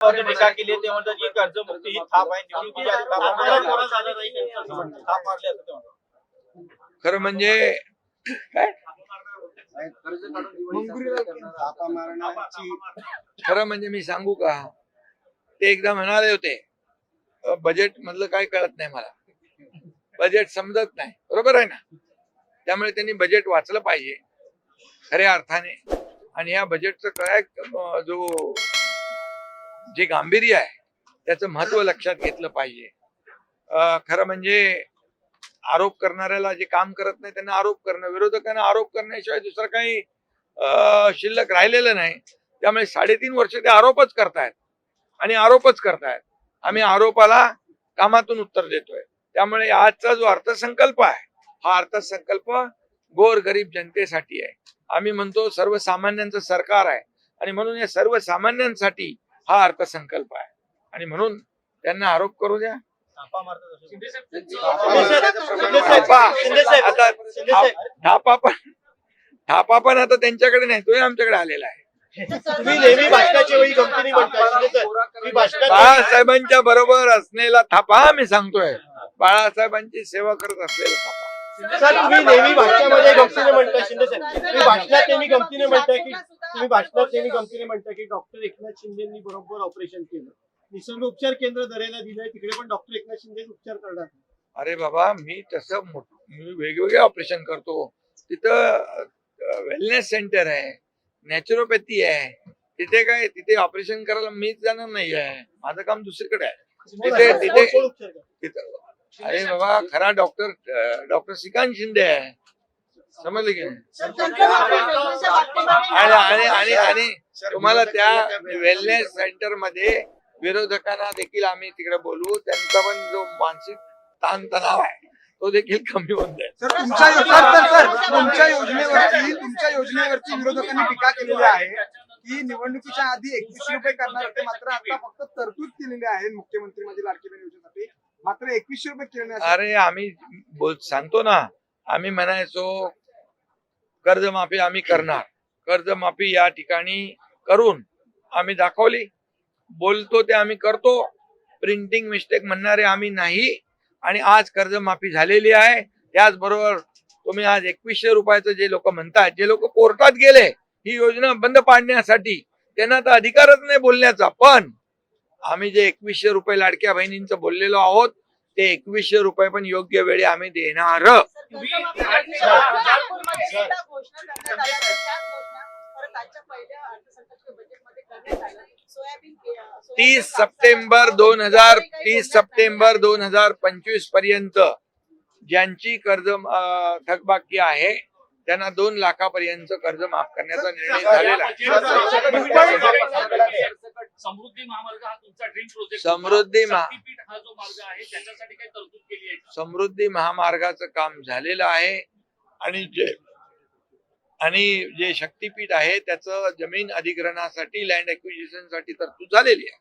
टीका केली ते म्हणतात की कर्जमुक्ती ही थाप आहे, निवडणुकीच्या आधी थाप मारली असं ते म्हणतात. खरं म्हणजे काय खरं म्हणजे मी सांगू का, ते एकदा म्हणाले होते बजेट मधलं काय कळत नाही मला, बजेट समजत नाही, बरोबर आहे ना. त्यामुळे त्यांनी बजेट वाचलं पाहिजे खऱ्या अर्थाने. आणि या बजेटचं काय जो जे गांभीर्य आहे त्याचं महत्व लक्षात घेतलं पाहिजे. खरं म्हणजे आरोप करणाऱ्याला जे काम करत नाही त्यांना आरोप करणं, विरोधकांना आरोप करण्याशिवाय दुसरं काही शिल्लक राहिलेलं नाही. त्यामुळे 3.5 वर्ष ते आरोपच करतायत आणि आरोपच करतायत. आम्ही आरोपाला कामातून उत्तर देतोय. त्यामुळे आजचा जो अर्थसंकल्प आहे हा अर्थसंकल्प गोरगरीब जनतेसाठी आहे. आम्ही म्हणतो सर्वसामान्यांचं सरकार आहे आणि म्हणून या सर्वसामान्यांसाठी हा अर्थसंकल्प आहे. आणि म्हणून त्यांना आरोप करू द्या. थापा पण आता त्यांच्याकडे नाही, तो आमच्याकडे आलेला आहे. बाळासाहेबांच्या बरोबर असलेला थापा मी सांगतोय, बाळासाहेबांची सेवा करत असलेला थापा. तुम्ही नेहमी भाषणामध्ये गमतीने म्हणता, शिंदे साहेब तुम्ही भाषणात नेहमी गमतीने म्हणता की डॉक्टर एकनाथ शिंदेनी बरोबर ऑपरेशन केलं, निसर्ग उपचार केंद्र दरेला दिलंय, तिकडे पण डॉक्टर एकनाथ शिंदे उपचार करणार. अरे बाबा, मी वेगवेगळे ऑपरेशन करतो. तिथं वेलनेस सेंटर आहे, नॅचरोपॅथी आहे. तिथे काय, तिथे ऑपरेशन करायला मीच जाणार नाही आहे, माझं काम दुसरीकडे आहे. तिथे अरे बाबा, खरा डॉक्टर श्रीकांत शिंदे आहे, समजलं की नाही. आणि तुम्हाला त्या वेलनेस सेंटर मध्ये विरोधकांना देखील आम्ही तिकडे बोलवू, त्यांचा पण जो मानसिक ताणतणाव आहे तो देखील कमी होऊन जाईल. तुमच्या योजनेवरती विरोधकांनी टीका केलेली आहे की निवडणुकीच्या आधी 2100 रुपये करणार होते, मात्र आता फक्त तरतूद केलेली आहे मुख्यमंत्री माझी लाडकी बहीण योजनेसाठी, मात्र 2100 रुपये केले. अरे आम्ही सांगतो ना, आम्ही म्हणायचो कर्जमाफी आम्ही करणार, कर्जमाफी या ठिकाणी करून आम्ही दाखवली, बोलतो ते आम्ही करतो. प्रिंटिंग मिस्टेक म्हणणारे आम्ही नाही. आणि आज कर्जमाफी झालेली आहे. त्याचबरोबर तुम्ही आज 2100 रुपयाचं जे लोक म्हणतात, जे लोक कोर्टात गेले ही योजना बंद पाडण्यासाठी, त्यांना तर अधिकारच नाही बोलण्याचा. पण आम्ही जे 2100 रुपये लाडक्या बहिणींचं बोललेलो आहोत ते 2100 रुपये पण योग्य वेळी आम्ही देणार. 30 सप्टेंबर 2025 पर्यंत ज्यांची कर्ज थकबाकी आहे त्यांना 2 लाखापर्यंत कर्ज माफ करण्याचा निर्णय झालेला आहे. समृद्धी महामार्गाचं काम झालेलं आहे. आणि जे शक्तीपीठ आहे त्याचं जमीन अधिग्रहणासाठी, लँड ऍक्विजिशन साठी तरतूद झालेली आहे.